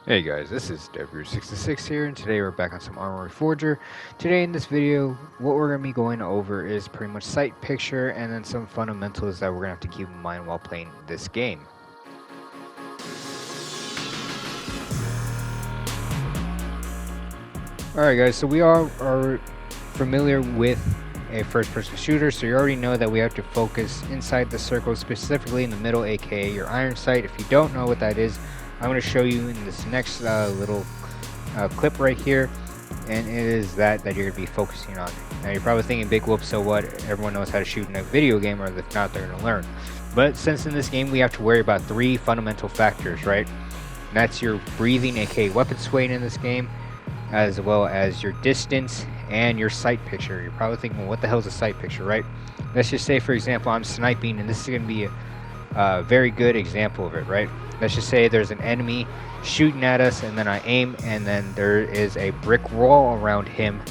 Hey guys, this is Dev66 here, and today we're back on some Arma Reforger. Today in this video, what we're going to be going over is pretty much sight picture and then some fundamentals that we're going to have to keep in mind while playing this game. Alright guys, so we are familiar with a first-person shooter, so you already know that we have to focus inside the circle, specifically in the middle, aka your iron sight. If you don't know what that is, I'm going to show you in this next little clip right here, and it is that you're going to be focusing on. Now you're probably thinking, big whoop, so what? Everyone knows how to shoot in a video game, or if not, they're going to learn. But since in this game we have to worry about three fundamental factors, right? And that's your breathing, aka weapon swaying in this game, as well as your distance and your sight picture. You're probably thinking, well, what the hell is a sight picture, right? Let's just say, for example, I'm sniping, and this is going to be a very good example of it, right? Let's just say there's an enemy shooting at us, and then I aim, and then there is a brick wall around him,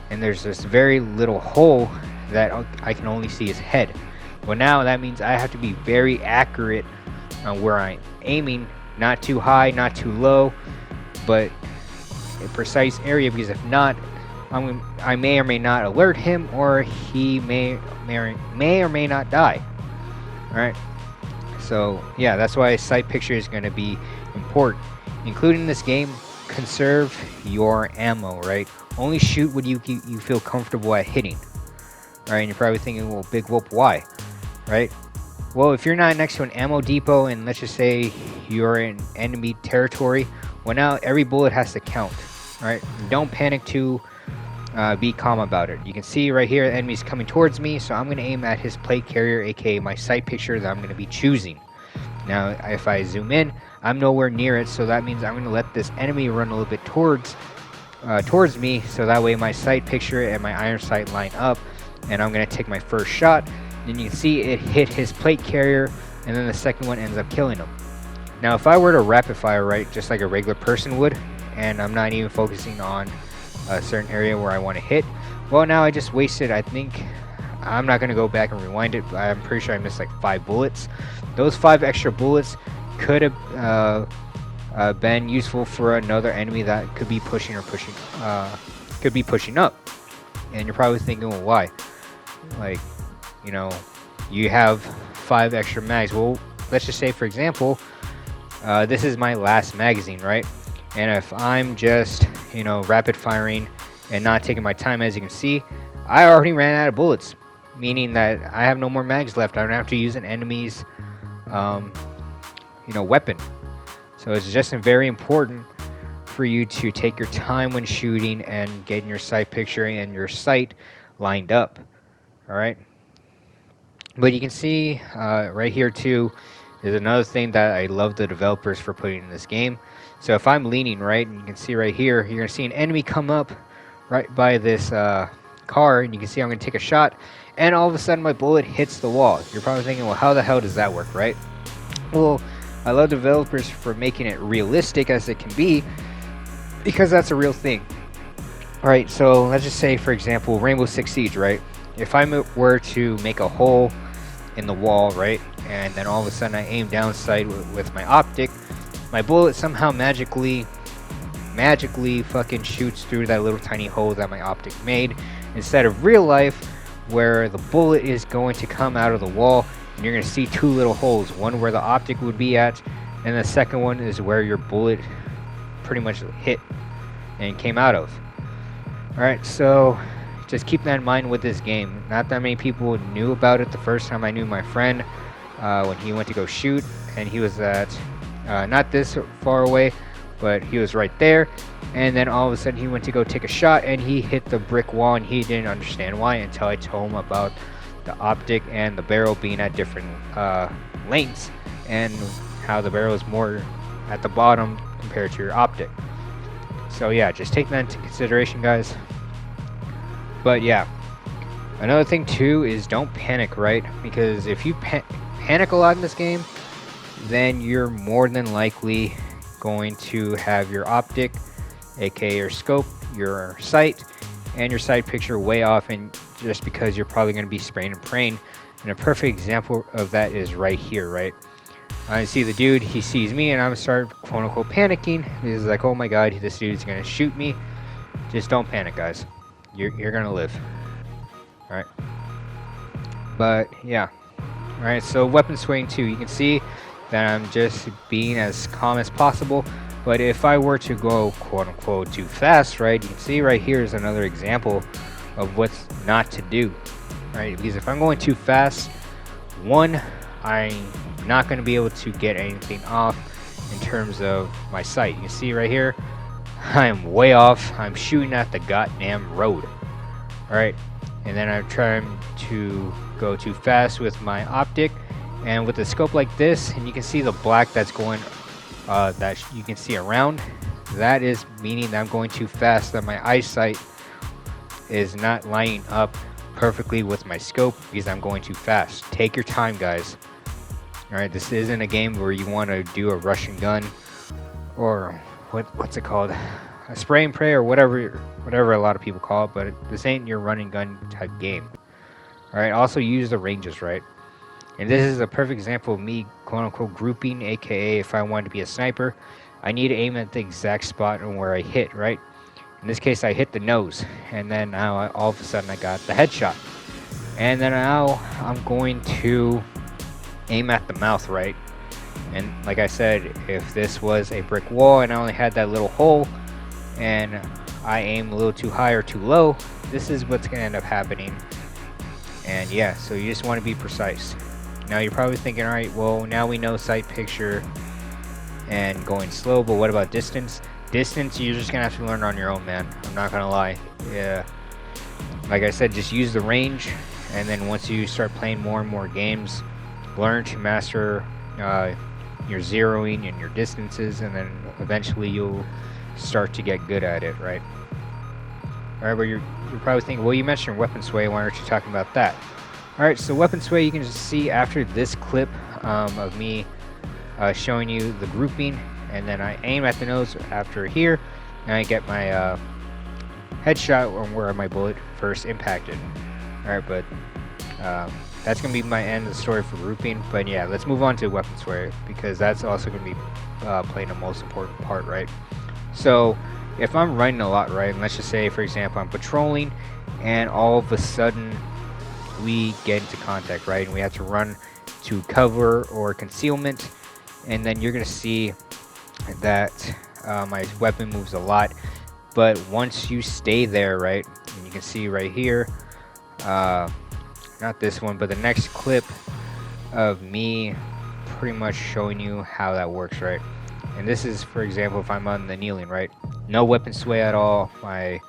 and there's this very little hole that I can only see his head. Well, now that means I have to be very accurate on where I'm aiming, not too high, not too low, but a precise area, because if not, I may or may not alert him, or he may or may not die. Alright, so yeah, that's why sight picture is going to be important. Including this game, conserve your ammo, right? Only shoot what you feel comfortable at hitting. Alright, and you're probably thinking, well, big whoop, why? Right? Well, if you're not next to an ammo depot, and let's just say you're in enemy territory, well, now every bullet has to count. Right? Don't panic, to be calm about it. You can see right here, the enemy's coming towards me, so I'm going to aim at his plate carrier, aka my sight picture that I'm going to be choosing. Now, if I zoom in, I'm nowhere near it, so that means I'm going to let this enemy run a little bit towards me, so that way my sight picture and my iron sight line up, and I'm going to take my first shot. And you can see it hit his plate carrier, and then the second one ends up killing him. Now, if I were to rapid fire, right, just like a regular person would, and I'm not even focusing on a certain area where I want to hit, well, now I just wasted, I think, I'm not going to go back and rewind it, but I'm pretty sure I missed like 5 bullets. Those 5 extra bullets could have been useful for another enemy that could be pushing up. And you're probably thinking, well, why? Like, you know, you have 5 extra mags. Well, let's just say, for example, this is my last magazine, right? And if I'm just, rapid firing and not taking my time, as you can see, I already ran out of bullets, meaning that I have no more mags left. I don't have to use an enemy's, weapon. So it's just very important for you to take your time when shooting and getting your sight picture and your sight lined up. All right. But you can see right here too is another thing that I love the developers for putting in this game. So if I'm leaning right, and you can see right here, you're going to see an enemy come up right by this car, and you can see I'm going to take a shot, and all of a sudden my bullet hits the wall. You're probably thinking, well, how the hell does that work, right? Well, I love developers for making it realistic as it can be, because that's a real thing. Alright, so let's just say, for example, Rainbow Six Siege, right? If I were to make a hole in the wall, right, and then all of a sudden I aim down sight with my optic, my bullet somehow magically fucking shoots through that little tiny hole that my optic made, instead of real life where the bullet is going to come out of the wall and you're going to see 2 little holes, one where the optic would be at, and the second one is where your bullet pretty much hit and came out of. Alright, so just keep that in mind with this game. Not that many people knew about it the first time. I knew my friend when he went to go shoot, and he was at not this far away, but he was right there, and then all of a sudden he went to go take a shot and he hit the brick wall, and he didn't understand why until I told him about the optic and the barrel being at different lengths, and how the barrel is more at the bottom compared to your optic. So yeah, just take that into consideration, guys. But yeah, another thing too is don't panic, right? Because if you panic a lot in this game, then you're more than likely going to have your optic, aka your scope, your sight, and your sight picture way off, and just because you're probably going to be spraying and praying. And a perfect example of that is right here, right? I see the dude, he sees me, and I'm start quote unquote panicking. He's like, oh my god, this dude's gonna shoot me. Just don't panic, guys. You're gonna live. Alright. But yeah. Alright, so weapon swaying too. You can see that I'm just being as calm as possible. But if I were to go quote unquote too fast, right, you can see right here is another example of what's not to do. Right? Because if I'm going too fast, one, I'm not going to be able to get anything off in terms of my sight. You can see right here, I'm way off. I'm shooting at the goddamn road. Alright, and then I'm trying to go too fast with my optic, and with a scope like this, and you can see the black that's going, that you can see around, that is meaning that I'm going too fast, that my eyesight is not lining up perfectly with my scope because I'm going too fast. Take your time, guys. Alright, this isn't a game where you want to do a Russian gun or what's it called, a spray and pray, or whatever a lot of people call it, but this ain't your running gun type game. Alright, also use the ranges, right? And this is a perfect example of me quote unquote grouping, aka if I wanted to be a sniper, I need to aim at the exact spot on where I hit, right? In this case, I hit the nose, and then now all of a sudden I got the headshot. And then now I'm going to aim at the mouth, right? And like I said, if this was a brick wall and I only had that little hole, and I aim a little too high or too low, this is what's going to end up happening. And yeah, so you just want to be precise. Now you're probably thinking, alright, well, now we know sight picture and going slow, but what about distance? Distance, you're just gonna have to learn on your own, man. I'm not gonna lie. Yeah, like I said, just use the range, and then once you start playing more and more games, learn to master your zeroing and your distances, and then eventually you'll start to get good at it, right? Alright, but you're probably thinking, well, you mentioned weapon sway, why aren't you talking about that? Alright, so weapon sway, you can just see after this clip of me showing you the grouping, and then I aim at the nose after here, and I get my headshot on where my bullet first impacted. Alright, but that's going to be my end of the story for grouping. But yeah, let's move on to weapon sway, because that's also going to be playing the most important part, right? So if I'm running a lot, right, and let's just say, for example, I'm patrolling, and all of a sudden we get into contact, right, and we have to run to cover or concealment, and then you're going to see that my weapon moves a lot. But once you stay there, right, and you can see right here, not this one, but the next clip of me pretty much showing you how that works, right? And this is, for example, if I'm on the kneeling, right, no weapon sway at all, I'm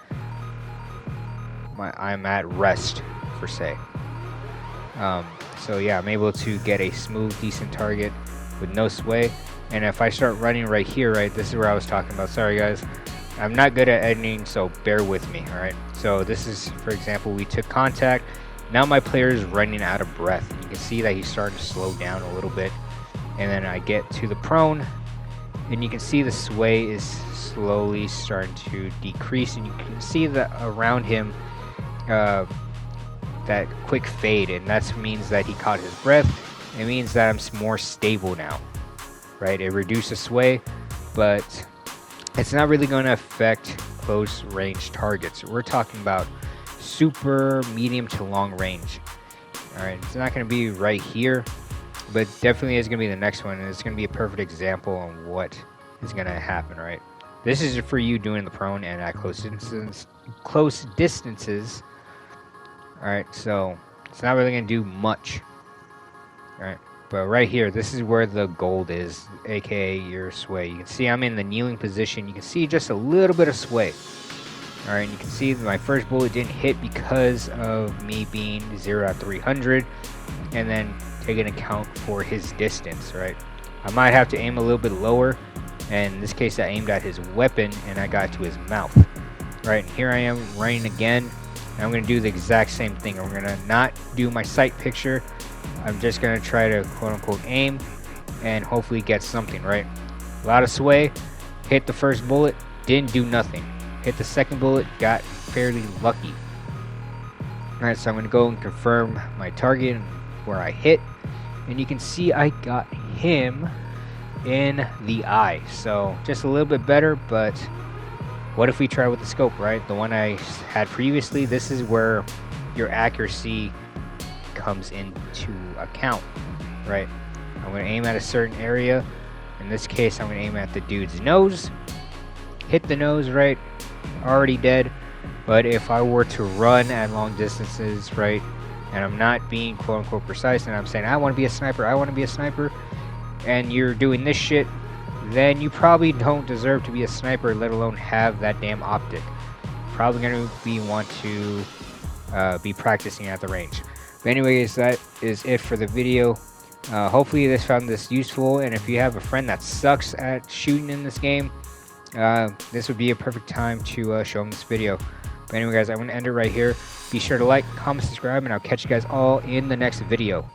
at rest, per se. So yeah, I'm able to get a smooth, decent target with no sway. And if I start running right here, right, this is where I was talking about. Sorry guys, I'm not good at editing, so bear with me. Alright, so this is, for example, we took contact. Now my player is running out of breath. You can see that he's starting to slow down a little bit. And then I get to the prone, and you can see the sway is slowly starting to decrease, and you can see that around him that quick fade, and that means that he caught his breath. It means that I'm more stable now, right? It reduces sway, but it's not really going to affect close range targets. We're talking about super medium to long range. All right, it's not going to be right here, but definitely is going to be the next one, and it's going to be a perfect example on what is going to happen, right? This is for you doing the prone and at close distances. All right, so it's not really going to do much. All right, but right here, this is where the gold is, aka your sway. You can see I'm in the kneeling position. You can see just a little bit of sway. All right, and you can see that my first bullet didn't hit because of me being 0 at 300, and then take an account for his distance, right? I might have to aim a little bit lower, and in this case I aimed at his weapon and I got to his mouth, right? And here I am running again, and I'm going to do the exact same thing. I'm going to not do my sight picture. I'm just going to try to quote unquote aim and hopefully get something, right? A lot of sway, hit the first bullet, didn't do nothing. Hit the second bullet, got fairly lucky. Alright, so I'm going to go and confirm my target and where I hit. And you can see I got him in the eye. So just a little bit better, but what if we try with the scope, right? The one I had previously, this is where your accuracy comes into account, right? I'm going to aim at a certain area. In this case, I'm going to aim at the dude's nose. Hit the nose, right? Already dead. But if I were to run at long distances, right, and I'm not being quote-unquote precise, and I'm saying, I want to be a sniper, I want to be a sniper, and you're doing this shit, then you probably don't deserve to be a sniper, let alone have that damn optic. Probably going to want to be practicing at the range. But anyways, that is it for the video. Hopefully you guys found this useful, and if you have a friend that sucks at shooting in this game, this would be a perfect time to show them this video. But anyway guys, I'm going to end it right here. Be sure to like, comment, subscribe, and I'll catch you guys all in the next video.